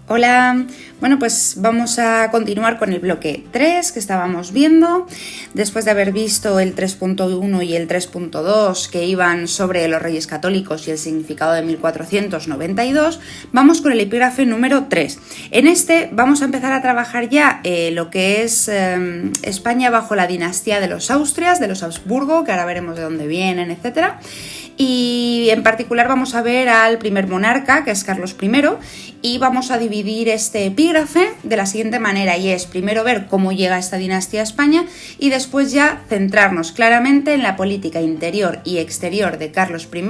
Hola, bueno pues vamos a continuar con el bloque 3 que estábamos viendo. Después de haber visto el 3.1 y el 3.2 que iban sobre los Reyes Católicos y el significado de 1492, vamos con el epígrafe número 3. En este vamos a empezar a trabajar ya lo que es España bajo la dinastía de los Austrias, de los Habsburgo, que ahora veremos de dónde vienen, etcétera. Y en particular vamos a ver al primer monarca, que es Carlos I, y vamos a dividir este epígrafe de la siguiente manera, y es primero ver cómo llega esta dinastía a España y después ya centrarnos claramente en la política interior y exterior de Carlos I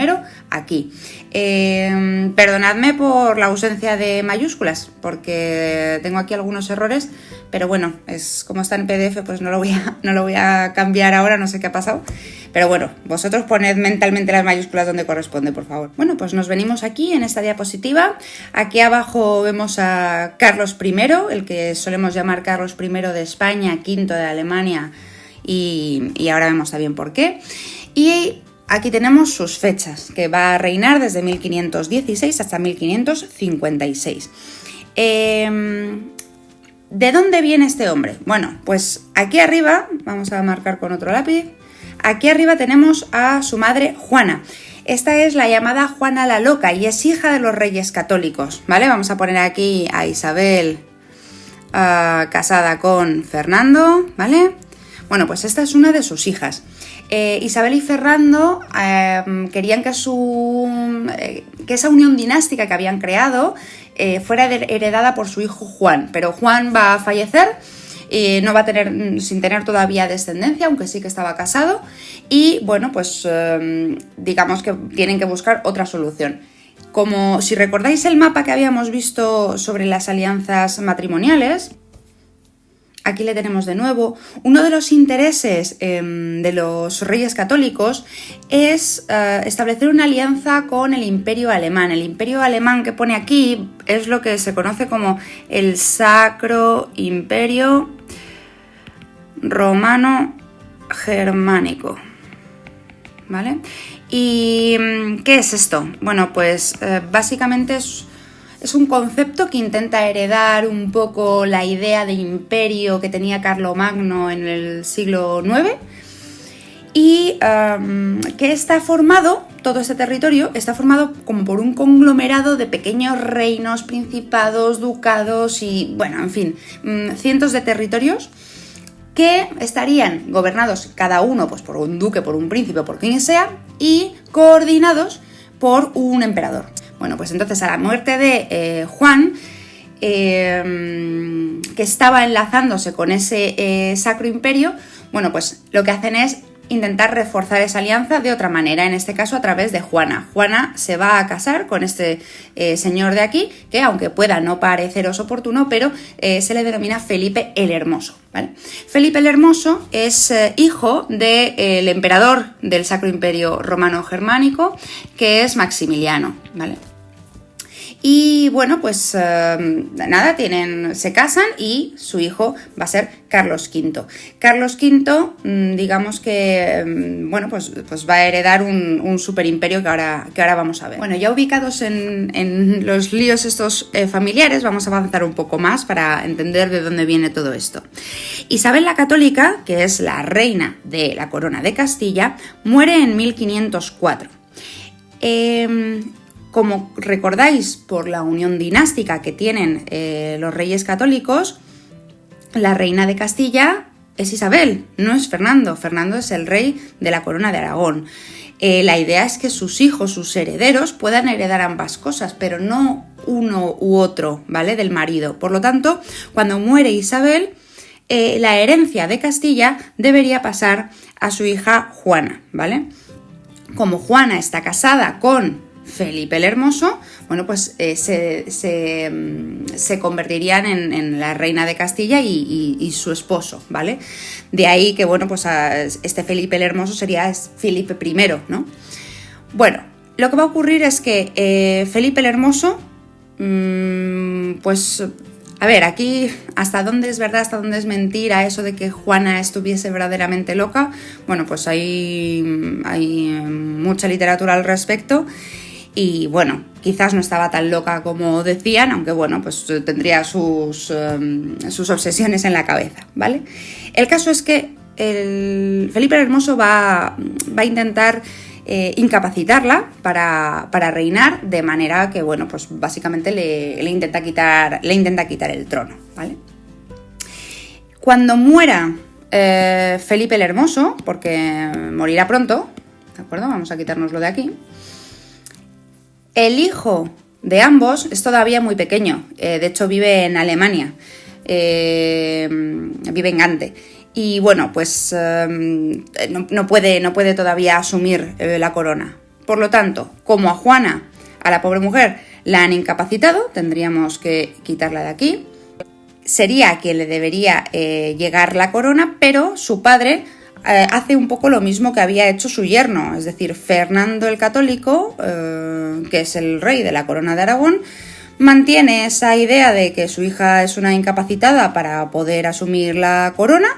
aquí. Perdonadme por la ausencia de mayúsculas, porque tengo aquí algunos errores, pero bueno, es como está en PDF, pues no lo voy a cambiar ahora, no sé qué ha pasado. Pero bueno, vosotros poned mentalmente las mayúsculas donde corresponde, por favor. Bueno, pues nos venimos aquí en esta diapositiva. Aquí abajo vemos a Carlos I, el que solemos llamar Carlos I de España, V de Alemania, y ahora vemos también por qué. Y aquí tenemos sus fechas, que va a reinar desde 1516 hasta 1556. ¿De dónde viene este hombre? Bueno, pues aquí arriba, vamos a marcar con otro lápiz, aquí arriba tenemos a su madre Juana. Esta es la llamada Juana la Loca y es hija de los Reyes Católicos, ¿vale? Vamos a poner aquí a Isabel casada con Fernando, ¿vale? Bueno, pues esta es una de sus hijas. Isabel y Fernando querían que esa unión dinástica que habían creado fuera heredada por su hijo Juan, pero Juan va a fallecer. No va a sin tener todavía descendencia, aunque sí que estaba casado, y bueno, pues digamos que tienen que buscar otra solución. Como si recordáis el mapa que habíamos visto sobre las alianzas matrimoniales, aquí le tenemos de nuevo. Uno de los intereses de los Reyes Católicos es establecer una alianza con el Imperio Alemán. El Imperio Alemán que pone aquí es lo que se conoce como el Sacro Imperio Romano Germánico, ¿vale? ¿Y qué es esto? Bueno, pues básicamente es un concepto que intenta heredar un poco la idea de imperio que tenía Carlomagno en el siglo IX y que está formado, todo este territorio está formado como por un conglomerado de pequeños reinos, principados, ducados y, bueno, en fin, cientos de territorios que estarían gobernados cada uno pues, por un duque, por un príncipe, por quien sea, y coordinados por un emperador. Bueno, pues entonces a la muerte de Juan, que estaba enlazándose con ese Sacro Imperio, bueno, pues lo que hacen es intentar reforzar esa alianza de otra manera, en este caso a través de Juana. Juana se va a casar con este señor de aquí, que aunque pueda no pareceros oportuno, pero se le denomina Felipe el Hermoso, ¿vale? Felipe el Hermoso es hijo del emperador del Sacro Imperio Romano Germánico, que es Maximiliano, ¿vale? Y bueno, pues nada, se casan y su hijo va a ser Carlos V. Carlos V, digamos que, bueno, pues va a heredar un superimperio que ahora vamos a ver. Bueno, ya ubicados en los líos estos familiares, vamos a avanzar un poco más para entender de dónde viene todo esto. Isabel la Católica, que es la reina de la Corona de Castilla, muere en 1504. Como recordáis, por la unión dinástica que tienen los Reyes Católicos, la reina de Castilla es Isabel, no es Fernando. Fernando es el rey de la Corona de Aragón. La idea es que sus hijos, sus herederos, puedan heredar ambas cosas, pero no uno u otro, ¿vale? Del marido. Por lo tanto, cuando muere Isabel, la herencia de Castilla debería pasar a su hija Juana, ¿vale? Como Juana está casada con Felipe el Hermoso, bueno, pues se convertirían en la reina de Castilla y su esposo, ¿vale? De ahí que, bueno, pues este Felipe el Hermoso sería Felipe I, ¿no? Bueno, lo que va a ocurrir es que Felipe el Hermoso, pues, a ver, aquí hasta dónde es verdad, hasta dónde es mentira eso de que Juana estuviese verdaderamente loca, bueno, pues hay mucha literatura al respecto. y bueno, quizás no estaba tan loca como decían, aunque bueno, pues tendría sus obsesiones en la cabeza, ¿vale? El caso es que Felipe el Hermoso va a intentar incapacitarla para reinar, de manera que, bueno, pues básicamente le intenta quitar el trono, ¿vale? Cuando muera Felipe el Hermoso, porque morirá pronto, ¿de acuerdo? Vamos a quitárnoslo de aquí. El hijo de ambos es todavía muy pequeño, de hecho vive en Alemania, vive en Gante. Y bueno, pues no puede todavía asumir la corona. Por lo tanto, como a Juana, a la pobre mujer, la han incapacitado, tendríamos que quitarla de aquí. Sería a quien le debería llegar la corona, pero su padre hace un poco lo mismo que había hecho su yerno, es decir, Fernando el Católico, que es el rey de la corona de Aragón, mantiene esa idea de que su hija es una incapacitada para poder asumir la corona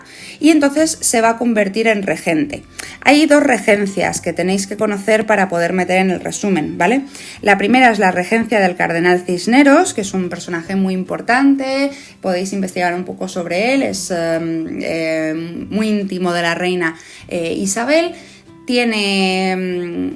y entonces se va a convertir en regente. Hay dos regencias que tenéis que conocer para poder meter en el resumen, ¿vale? La primera es la regencia del cardenal Cisneros, que es un personaje muy importante, podéis investigar un poco sobre él, es muy íntimo de la reina Isabel. Tiene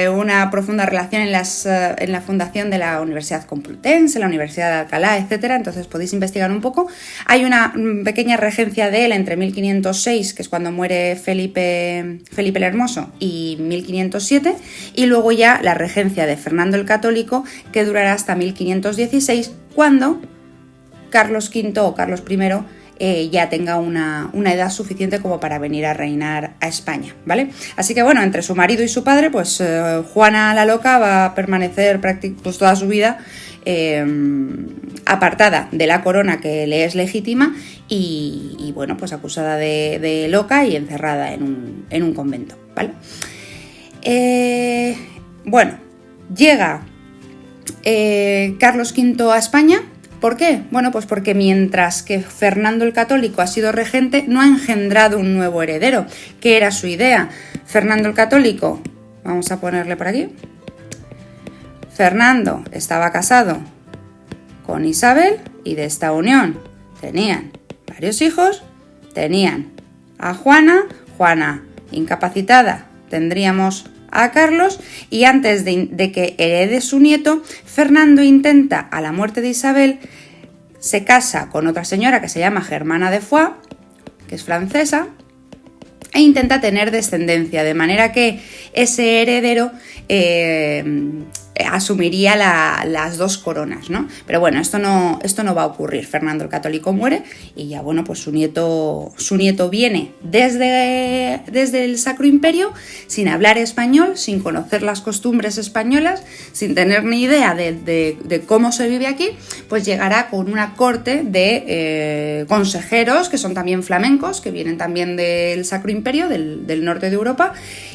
una profunda relación en la fundación de la Universidad Complutense, la Universidad de Alcalá, etc. Entonces podéis investigar un poco. Hay una pequeña regencia de él entre 1506, que es cuando muere Felipe el Hermoso, y 1507, y luego ya la regencia de Fernando el Católico, que durará hasta 1516, cuando Carlos V o Carlos I ya tenga una edad suficiente como para venir a reinar a España, ¿vale? Así que bueno, entre su marido y su padre, pues Juana la Loca va a permanecer pues, toda su vida apartada de la corona que le es legítima y bueno, pues acusada de loca y encerrada en un convento, ¿vale? Bueno, llega Carlos V a España. ¿Por qué? Bueno, pues porque mientras que Fernando el Católico ha sido regente, no ha engendrado un nuevo heredero, que era su idea. Fernando el Católico, vamos a ponerle por aquí. Fernando estaba casado con Isabel y de esta unión tenían varios hijos, tenían a Juana incapacitada, tendríamos a Carlos, y antes de que herede su nieto, Fernando intenta, a la muerte de Isabel, se casa con otra señora que se llama Germana de Foix, que es francesa, e intenta tener descendencia, de manera que ese heredero asumiría las dos coronas, ¿no? Pero bueno, esto no va a ocurrir. Fernando el Católico muere y ya, bueno, pues su nieto viene desde el Sacro Imperio, sin hablar español, sin conocer las costumbres españolas, sin tener ni idea de cómo se vive aquí, pues llegará con una corte de consejeros, que son también flamencos, que vienen también del Sacro Imperio, del norte de Europa,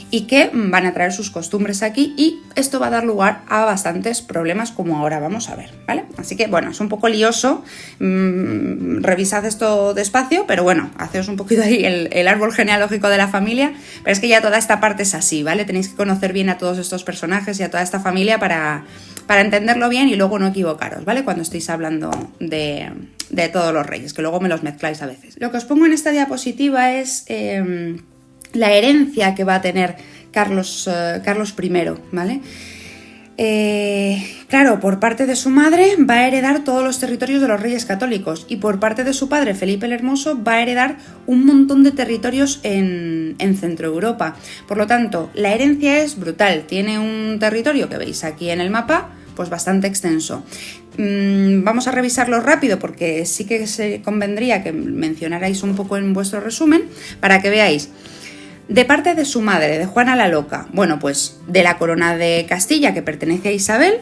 y que van a traer sus costumbres aquí, y esto va a dar lugar a bastantes problemas, como ahora vamos a ver, ¿vale? Así que bueno, es un poco lioso, revisad esto despacio, pero bueno, haceos un poquito ahí el árbol genealógico de la familia, pero es que ya toda esta parte es así, ¿vale? Tenéis que conocer bien a todos estos personajes y a toda esta familia para entenderlo bien y luego no equivocaros, ¿vale? Cuando estéis hablando de todos los reyes, que luego me los mezcláis a veces. Lo que os pongo en esta diapositiva es la herencia que va a tener Carlos I, ¿vale? Claro, por parte de su madre va a heredar todos los territorios de los reyes católicos, y por parte de su padre, Felipe el Hermoso, va a heredar un montón de territorios en Centro Europa. Por lo tanto, la herencia es brutal. Tiene un territorio que veis aquí en el mapa, pues bastante extenso. Vamos a revisarlo rápido, porque sí que se convendría que mencionarais un poco en vuestro resumen para que veáis. De parte de su madre, de Juana la Loca, bueno, pues de la corona de Castilla, que pertenece a Isabel,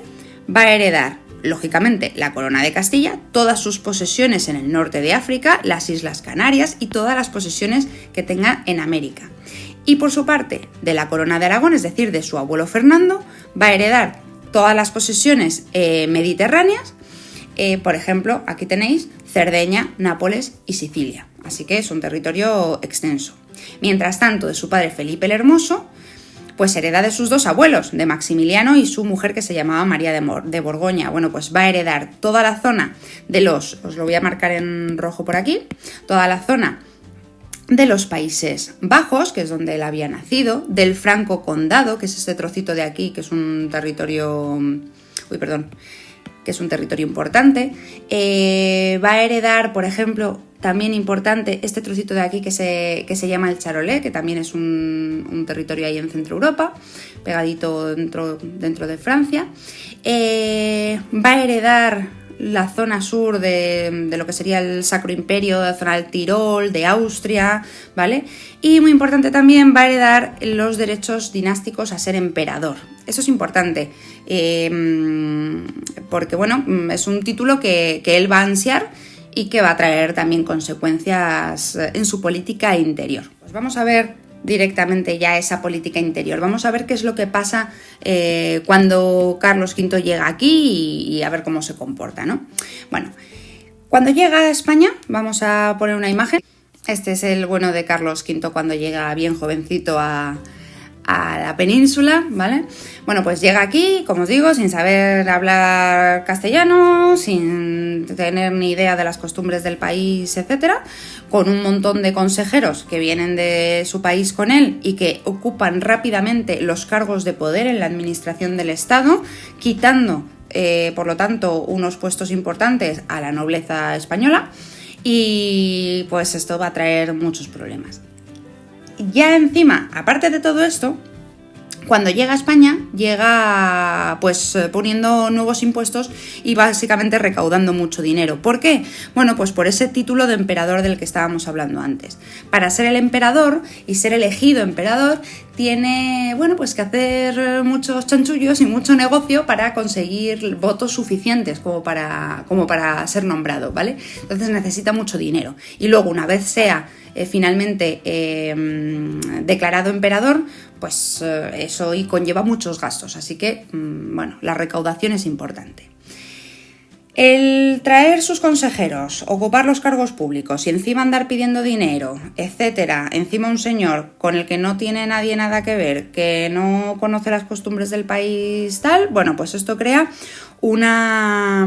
va a heredar, lógicamente, la corona de Castilla, todas sus posesiones en el norte de África, las Islas Canarias y todas las posesiones que tenga en América. Y por su parte, de la corona de Aragón, es decir, de su abuelo Fernando, va a heredar todas las posesiones mediterráneas, por ejemplo, aquí tenéis Cerdeña, Nápoles y Sicilia, así que es un territorio extenso. Mientras tanto, de su padre Felipe el Hermoso, pues hereda de sus dos abuelos, de Maximiliano y su mujer que se llamaba María de Borgoña. Bueno, pues va a heredar toda la zona os lo voy a marcar en rojo por aquí, toda la zona de los Países Bajos, que es donde él había nacido, del Franco Condado, que es este trocito de aquí, que es un territorio... que es un territorio importante. Va a heredar, por ejemplo, también importante, este trocito de aquí que se llama el Charolais, que también es un territorio ahí en Centro Europa, pegadito dentro de Francia. Va a heredar la zona sur de lo que sería el Sacro Imperio, la zona del Tirol, de Austria, ¿vale? Y muy importante también, va a heredar los derechos dinásticos a ser emperador. Eso es importante, porque bueno, es un título que él va a ansiar y que va a traer también consecuencias en su política interior. Pues vamos a ver directamente ya esa política interior. Vamos a ver qué es lo que pasa cuando Carlos V llega aquí y a ver cómo se comporta, ¿no? Bueno, cuando llega a España, vamos a poner una imagen. Este es el bueno de Carlos V cuando llega bien jovencito a la península, ¿vale? Bueno, pues llega aquí, como os digo, sin saber hablar castellano, sin tener ni idea de las costumbres del país, etcétera, con un montón de consejeros que vienen de su país con él y que ocupan rápidamente los cargos de poder en la administración del Estado, quitando, por lo tanto, unos puestos importantes a la nobleza española, y pues esto va a traer muchos problemas. Ya encima, aparte de todo esto, cuando llega a España, llega pues poniendo nuevos impuestos y básicamente recaudando mucho dinero. ¿Por qué? Bueno, pues por ese título de emperador del que estábamos hablando antes. Para ser el emperador y ser elegido emperador, tiene, bueno, pues que hacer muchos chanchullos y mucho negocio para conseguir votos suficientes como para ser nombrado, ¿vale? Entonces necesita mucho dinero. Y luego, una vez sea finalmente declarado emperador, pues eso y conlleva muchos gastos, así que bueno, la recaudación es importante. El traer sus consejeros, ocupar los cargos públicos y encima andar pidiendo dinero, etcétera, encima un señor con el que no tiene nadie nada que ver, que no conoce las costumbres del país tal, bueno, pues esto crea una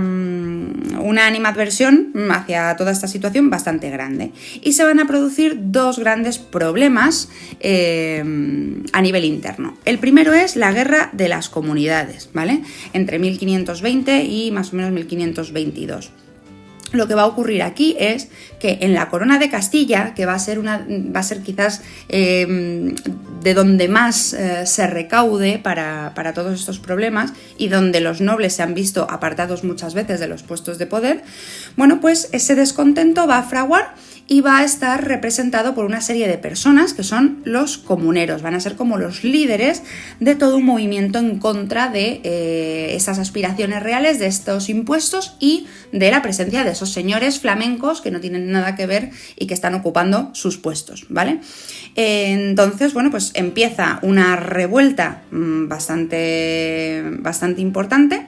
animadversión hacia toda esta situación bastante grande. Y se van a producir dos grandes problemas a nivel interno. El primero es la guerra de las comunidades, ¿vale? Entre 1520 y más o menos 1522. Lo que va a ocurrir aquí es que en la corona de Castilla, que va a ser quizás de donde más se recaude para todos estos problemas y donde los nobles se han visto apartados muchas veces de los puestos de poder, bueno, pues ese descontento va a fraguar y va a estar representado por una serie de personas que son los comuneros, van a ser como los líderes de todo un movimiento en contra de esas aspiraciones reales, de estos impuestos y de la presencia de esos señores flamencos que no tienen nada que ver y que están ocupando sus puestos, ¿vale? Entonces, bueno, pues empieza una revuelta bastante importante.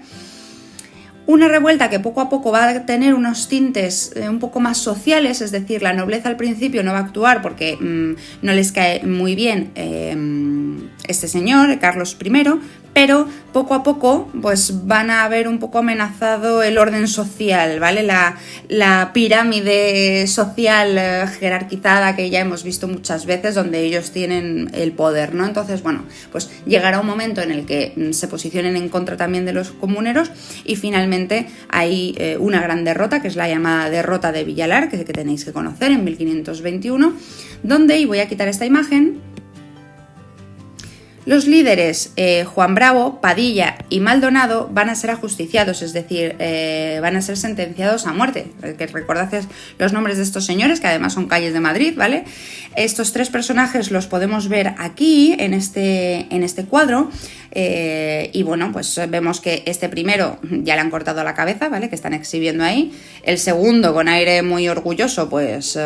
Una revuelta que poco a poco va a tener unos tintes un poco más sociales, es decir, la nobleza al principio no va a actuar porque no les cae muy bien este señor, Carlos I, pero poco a poco pues van a ver un poco amenazado el orden social, ¿vale? La pirámide social jerarquizada que ya hemos visto muchas veces donde ellos tienen el poder, ¿no? Entonces, bueno, pues llegará un momento en el que se posicionen en contra también de los comuneros y finalmente hay una gran derrota, que es la llamada derrota de Villalar, que tenéis que conocer, en 1521, donde, y voy a quitar esta imagen, los líderes Juan Bravo, Padilla y Maldonado van a ser ajusticiados, es decir, van a ser sentenciados a muerte. Que recordad los nombres de estos señores, que además son calles de Madrid, ¿vale? Estos tres personajes los podemos ver aquí, en este cuadro, y bueno, pues vemos que este primero ya le han cortado la cabeza, ¿vale? Que están exhibiendo ahí. El segundo, con aire muy orgulloso, pues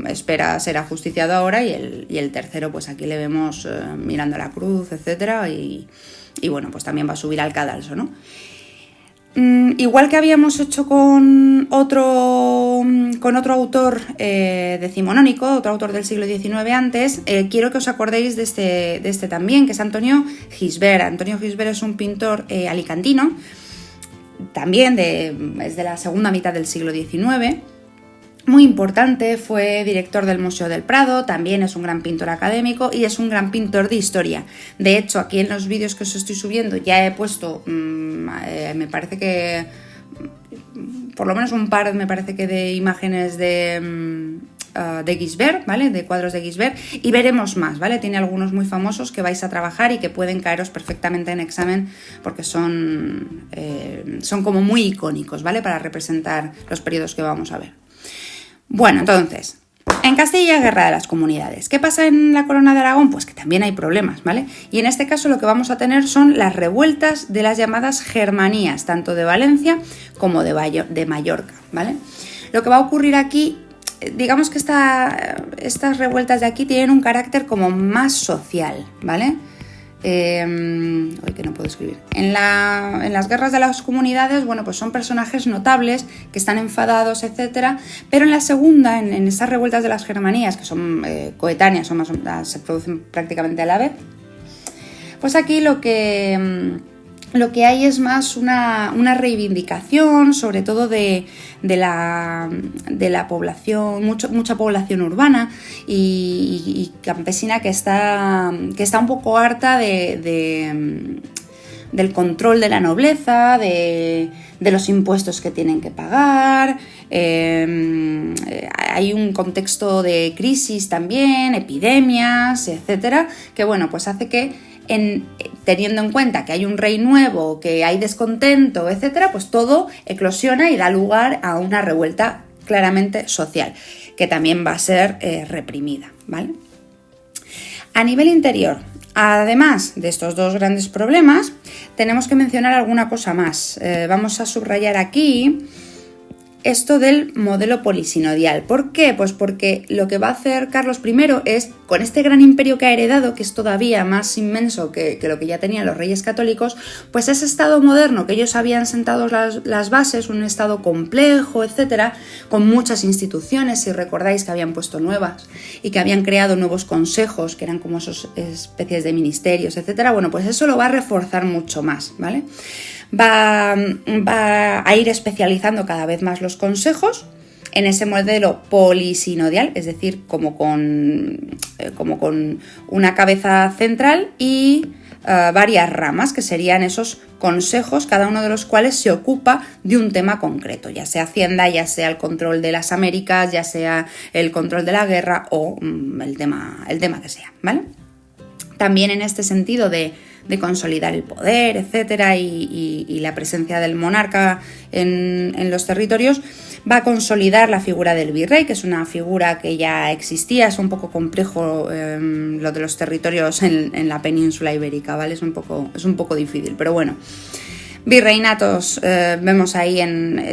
espera ser ajusticiado ahora, y el tercero, pues aquí le vemos mirando la cruz, etcétera, y bueno, pues también va a subir al cadalso, ¿no? Igual que habíamos hecho con otro autor decimonónico, otro autor del siglo XIX antes, quiero que os acordéis de este también, que es Antonio Gisbert. Antonio Gisbert es un pintor alicantino, también es de la segunda mitad del siglo XIX, muy importante, fue director del Museo del Prado, también es un gran pintor académico y es un gran pintor de historia. De hecho, aquí en los vídeos que os estoy subiendo ya he puesto, me parece que, por lo menos un par, me parece que de imágenes de Gisbert, ¿vale? De cuadros de Gisbert, y veremos más, ¿vale? Tiene algunos muy famosos que vais a trabajar y que pueden caeros perfectamente en examen porque son como muy icónicos, ¿vale? Para representar los periodos que vamos a ver. Bueno, entonces, en Castilla, guerra de las comunidades. ¿Qué pasa en la Corona de Aragón? Pues que también hay problemas, ¿vale? Y en este caso lo que vamos a tener son las revueltas de las llamadas Germanías, tanto de Valencia como de Mallorca, ¿vale? Lo que va a ocurrir aquí, digamos que estas revueltas de aquí tienen un carácter como más social, ¿vale? Hoy que no puedo escribir. En las guerras de las comunidades, bueno, pues son personajes notables que están enfadados, etcétera, pero en la segunda, en esas revueltas de las Germanías, que son coetáneas, se producen prácticamente a la vez, pues aquí lo que hay es más una reivindicación, sobre todo de la población, mucha población urbana y campesina que está un poco harta del control de la nobleza, de los impuestos que tienen que pagar. Hay un contexto de crisis también, epidemias, etcétera, que bueno, pues hace que teniendo en cuenta que hay un rey nuevo, que hay descontento, etcétera, pues todo eclosiona y da lugar a una revuelta claramente social, que también va a ser reprimida, ¿vale? A nivel interior, además de estos dos grandes problemas, tenemos que mencionar alguna cosa más. Vamos a subrayar aquí esto del modelo polisinodial. ¿Por qué? Pues porque lo que va a hacer Carlos I es, con este gran imperio que ha heredado, que es todavía más inmenso que lo que ya tenían los reyes católicos, pues ese estado moderno que ellos habían sentado las bases, un estado complejo, etcétera, con muchas instituciones, si recordáis que habían puesto nuevas y que habían creado nuevos consejos, que eran como esas especies de ministerios, etcétera, bueno, pues eso lo va a reforzar mucho más, ¿vale? Va a ir especializando cada vez más los consejos en ese modelo polisinodial, es decir, como con una cabeza central y varias ramas, que serían esos consejos, cada uno de los cuales se ocupa de un tema concreto, ya sea Hacienda, ya sea el control de las Américas, ya sea el control de la guerra o el tema que sea, ¿vale? También en este sentido de consolidar el poder, etcétera, y la presencia del monarca en los territorios, va a consolidar la figura del virrey, que es una figura que ya existía. Es un poco complejo lo de los territorios en la península ibérica, ¿vale? Es un poco difícil, pero bueno. Virreinatos vemos ahí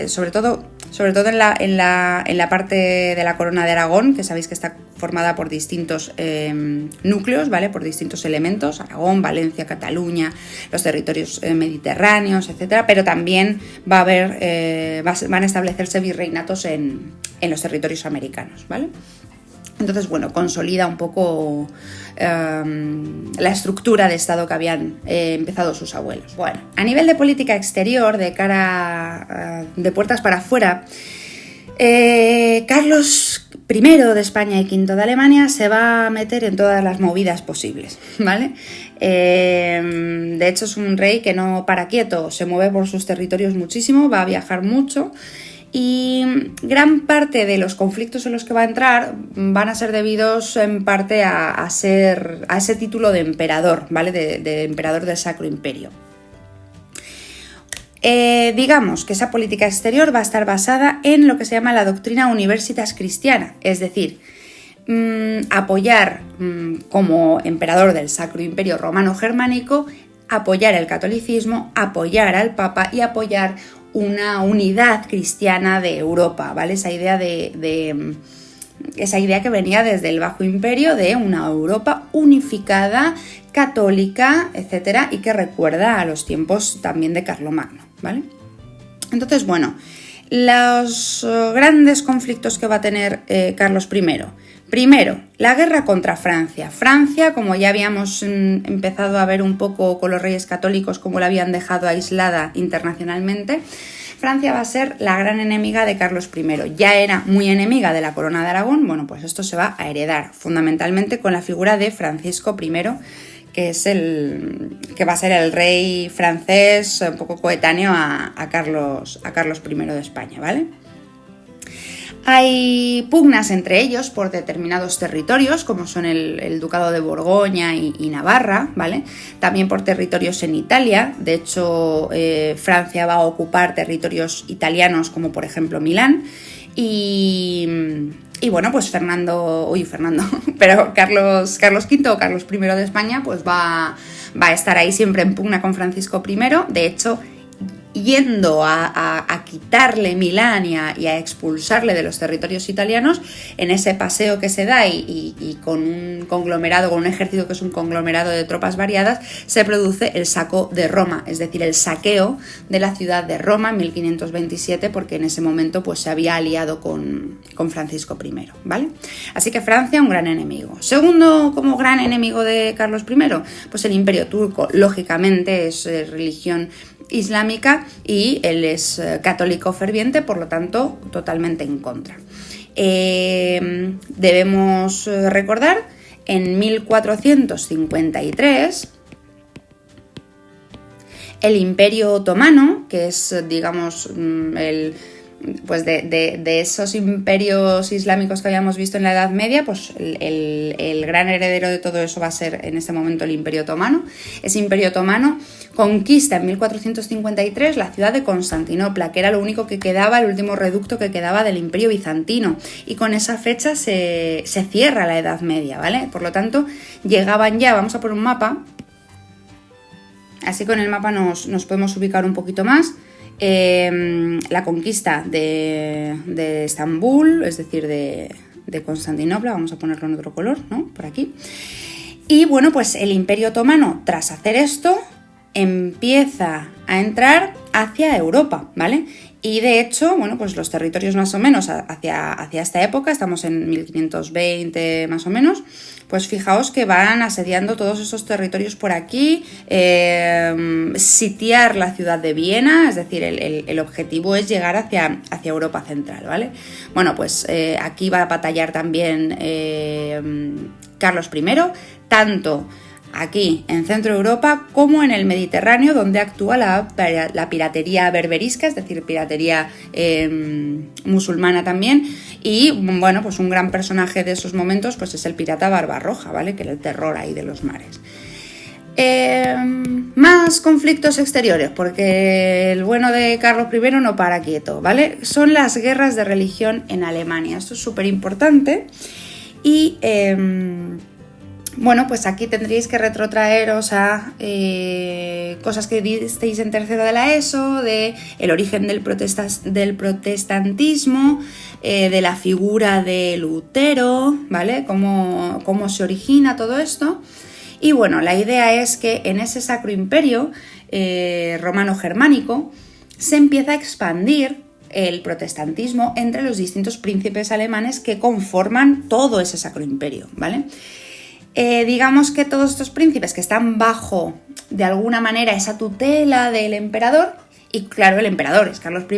sobre todo en la parte de la Corona de Aragón, que sabéis que está formada por distintos núcleos, ¿vale? Por distintos elementos: Aragón, Valencia, Cataluña, los territorios mediterráneos, etcétera. Pero también van a establecerse virreinatos en los territorios americanos, ¿vale? Entonces, bueno, consolida un poco la estructura de Estado que habían empezado sus abuelos. Bueno, a nivel de política exterior, de cara de puertas para afuera, Carlos I de España y V de Alemania se va a meter en todas las movidas posibles, ¿vale? De hecho, es un rey que no para quieto, se mueve por sus territorios muchísimo, va a viajar mucho. Y gran parte de los conflictos en los que va a entrar van a ser debidos en parte a ese título de emperador, ¿vale? De emperador del Sacro Imperio. Digamos que esa política exterior va a estar basada en lo que se llama la doctrina Universitas Christiana, es decir, apoyar como emperador del Sacro Imperio Romano Germánico, apoyar el catolicismo, apoyar al Papa y apoyar una unidad cristiana de Europa, ¿vale? Esa idea esa idea que venía desde el Bajo Imperio de una Europa unificada, católica, etcétera, y que recuerda a los tiempos también de Carlomagno, ¿vale? Entonces, bueno, los grandes conflictos que va a tener Carlos I. Primero, la guerra contra Francia. Francia, como ya habíamos empezado a ver un poco con los reyes católicos, cómo la habían dejado aislada internacionalmente, Francia va a ser la gran enemiga de Carlos I. Ya era muy enemiga de la corona de Aragón, bueno, pues esto se va a heredar fundamentalmente con la figura de Francisco I, que es que va a ser el rey francés un poco coetáneo a Carlos I de España, ¿vale? Hay pugnas entre ellos por determinados territorios, como son el Ducado de Borgoña y Navarra, ¿vale? También por territorios en Italia. De hecho, Francia va a ocupar territorios italianos, como por ejemplo Milán. Y bueno, pues pero Carlos V o Carlos I de España, pues va a estar ahí siempre en pugna con Francisco I. De hecho, yendo a quitarle Milán y a expulsarle de los territorios italianos, en ese paseo que se da y con un conglomerado, con un ejército que es un conglomerado de tropas variadas, se produce el saco de Roma, es decir, el saqueo de la ciudad de Roma en 1527, porque en ese momento pues, se había aliado con Francisco I, ¿vale? Así que Francia, un gran enemigo. Segundo, como gran enemigo de Carlos I, pues el Imperio Turco, lógicamente es religión islámica y él es católico ferviente, por lo tanto totalmente en contra. Debemos recordar, en 1453 el Imperio Otomano, que es, digamos, pues de esos imperios islámicos que habíamos visto en la Edad Media, pues el gran heredero de todo eso va a ser en este momento el Imperio Otomano. Ese Imperio Otomano conquista en 1453 la ciudad de Constantinopla, que era lo único que quedaba, el último reducto que quedaba del Imperio Bizantino, y con esa fecha se cierra la Edad Media, ¿vale? Por lo tanto, llegaban ya, vamos a por un mapa, así con el mapa nos podemos ubicar un poquito más. La conquista de Estambul, es decir, de Constantinopla, vamos a ponerlo en otro color, ¿no? Por aquí. Y bueno, pues el Imperio Otomano, tras hacer esto, empieza a entrar hacia Europa, ¿vale? Y de hecho, bueno, pues los territorios más o menos hacia esta época, estamos en 1520 más o menos, pues fijaos que van asediando todos esos territorios por aquí, sitiar la ciudad de Viena, es decir, el objetivo es llegar hacia Europa Central, ¿vale? Bueno, pues aquí va a batallar también Carlos I, tanto aquí en Centro Europa como en el Mediterráneo, donde actúa la piratería berberisca, es decir, piratería musulmana también. Y bueno, pues un gran personaje de esos momentos pues es el pirata Barbarroja, ¿vale? Que era el terror ahí de los mares. Más conflictos exteriores, porque el bueno de Carlos I no para quieto, ¿vale? Son las guerras de religión en Alemania. Esto es súper importante y bueno, pues aquí tendréis que retrotraeros a cosas que visteis en tercero de la ESO, de el origen del protestantismo, de la figura de Lutero, ¿vale? Cómo se origina todo esto. Y bueno, la idea es que en ese Sacro Imperio romano-germánico se empieza a expandir el protestantismo entre los distintos príncipes alemanes que conforman todo ese Sacro Imperio, ¿vale? Digamos que todos estos príncipes que están bajo, de alguna manera, esa tutela del emperador, y claro, el emperador es Carlos I,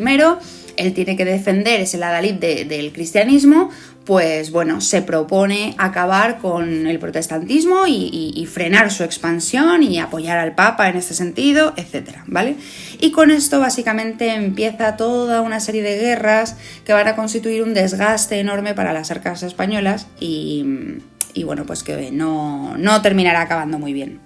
él tiene que defender ese adalid del cristianismo, pues bueno, se propone acabar con el protestantismo y frenar su expansión y apoyar al Papa en este sentido, etcétera, ¿vale? Y con esto básicamente empieza toda una serie de guerras que van a constituir un desgaste enorme para las arcas españolas y bueno, pues que no terminará acabando muy bien.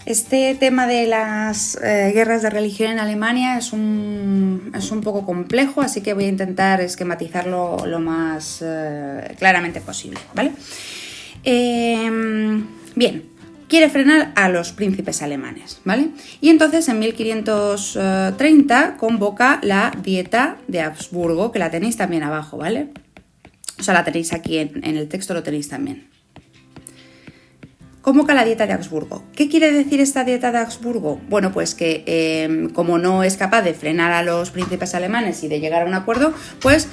Este tema de las guerras de religión en Alemania es un poco complejo, así que voy a intentar esquematizarlo lo más claramente posible, ¿vale? Bien, quiere frenar a los príncipes alemanes, ¿vale? Y entonces en 1530 convoca la Dieta de Habsburgo, que la tenéis también abajo, ¿vale? O sea, la tenéis aquí en el texto, lo tenéis también. convoca la dieta de Augsburgo. ¿Qué quiere decir esta dieta de Augsburgo? Bueno, pues que como no es capaz de frenar a los príncipes alemanes y de llegar a un acuerdo, pues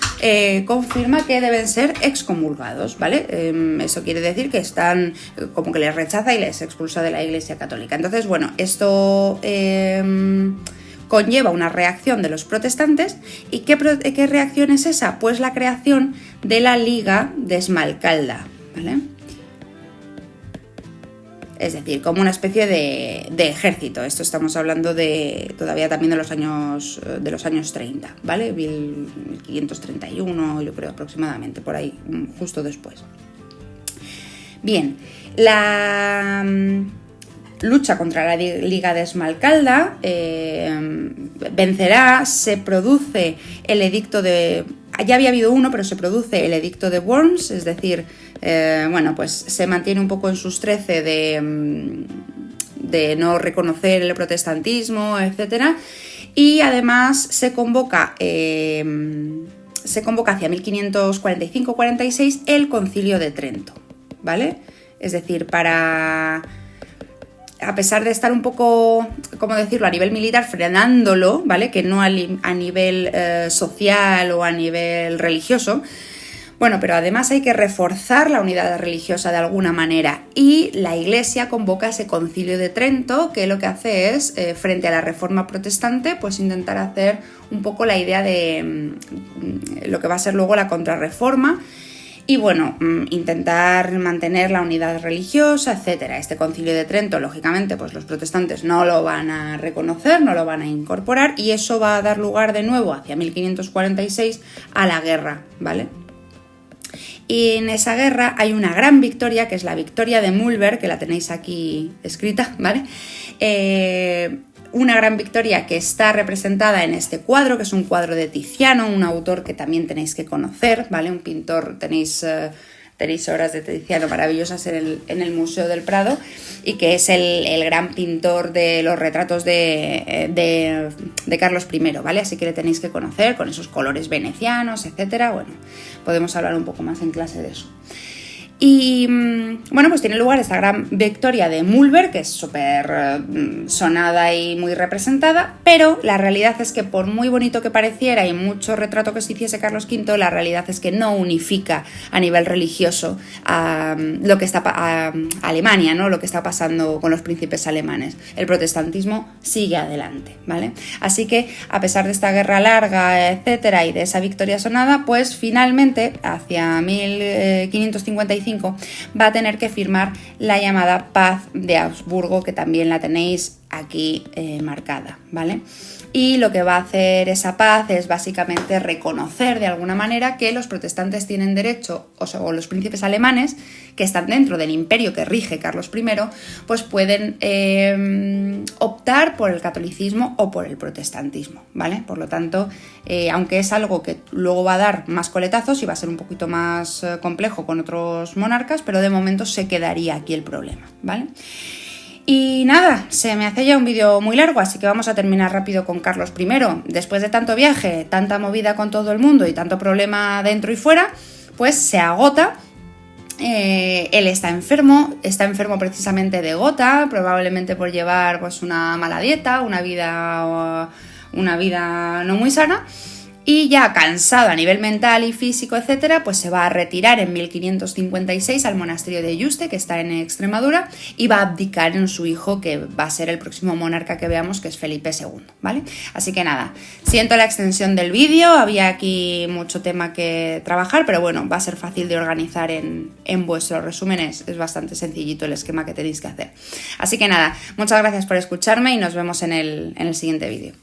confirma que deben ser excomulgados, ¿vale? Eso quiere decir que están, como que les rechaza y les expulsa de la Iglesia Católica. Entonces, bueno, esto conlleva una reacción de los protestantes. ¿Y qué reacción es esa? Pues la creación de la Liga de Esmalcalda, ¿vale? Es decir, como una especie de ejército. Esto estamos hablando todavía también de los años 30, ¿vale? 1531, yo creo, aproximadamente, por ahí, justo después. Bien, la lucha contra la Liga de Esmalcalda vencerá, se produce el edicto de... Ya había habido uno, pero se produce el edicto de Worms, es decir, bueno, pues se mantiene un poco en sus 13 de no reconocer el protestantismo, etc. Y además se convoca hacia 1545-46 el Concilio de Trento, ¿vale? Es decir, a pesar de estar un poco, ¿cómo decirlo?, a nivel militar frenándolo, ¿vale?, que no a nivel social o a nivel religioso. Bueno, pero además hay que reforzar la unidad religiosa de alguna manera, y la Iglesia convoca ese Concilio de Trento, que lo que hace es, frente a la Reforma protestante, pues intentar hacer un poco la idea de lo que va a ser luego la Contrarreforma. Y bueno, intentar mantener la unidad religiosa, etc. Este Concilio de Trento, lógicamente, pues los protestantes no lo van a reconocer, no lo van a incorporar, y eso va a dar lugar de nuevo hacia 1546 a la guerra, ¿vale? Y en esa guerra hay una gran victoria, que es la victoria de Mühlberg, que la tenéis aquí escrita, ¿vale? Una gran victoria que está representada en este cuadro, que es un cuadro de Tiziano, un autor que también tenéis que conocer, ¿vale? Un pintor, tenéis obras de Tiziano maravillosas en el Museo del Prado, y que es el gran pintor de los retratos de Carlos I, ¿vale? Así que le tenéis que conocer con esos colores venecianos, etcétera. Bueno, podemos hablar un poco más en clase de eso. Y bueno, pues tiene lugar esta gran victoria de Mühlberg, que es súper sonada y muy representada, pero la realidad es que, por muy bonito que pareciera y mucho retrato que se hiciese Carlos V, la realidad es que no unifica a nivel religioso a Alemania, ¿no?, lo que está pasando con los príncipes alemanes. El protestantismo sigue adelante, ¿vale? Así que, a pesar de esta guerra larga, etcétera, y de esa victoria sonada, pues finalmente, hacia 1555, va a tener que firmar la llamada Paz de Augsburgo, que también la tenéis aquí marcada, ¿vale? Y lo que va a hacer esa paz es básicamente reconocer de alguna manera que los protestantes tienen derecho, o los príncipes alemanes que están dentro del imperio que rige Carlos I, pues pueden optar por el catolicismo o por el protestantismo, ¿vale? Por lo tanto, aunque es algo que luego va a dar más coletazos y va a ser un poquito más complejo con otros monarcas, pero de momento se quedaría aquí el problema, ¿vale? Y nada, se me hace ya un vídeo muy largo, así que vamos a terminar rápido con Carlos I. Después de tanto viaje, tanta movida con todo el mundo y tanto problema dentro y fuera, pues se agota. Él está enfermo precisamente de gota, probablemente por llevar pues una mala dieta, una vida no muy sana. Y ya cansado a nivel mental y físico, etcétera, pues se va a retirar en 1556 al monasterio de Yuste, que está en Extremadura, y va a abdicar en su hijo, que va a ser el próximo monarca que veamos, que es Felipe II, ¿vale? Así que nada, siento la extensión del vídeo, había aquí mucho tema que trabajar, pero bueno, va a ser fácil de organizar en vuestros resúmenes, es bastante sencillito el esquema que tenéis que hacer. Así que nada, muchas gracias por escucharme y nos vemos en el siguiente vídeo.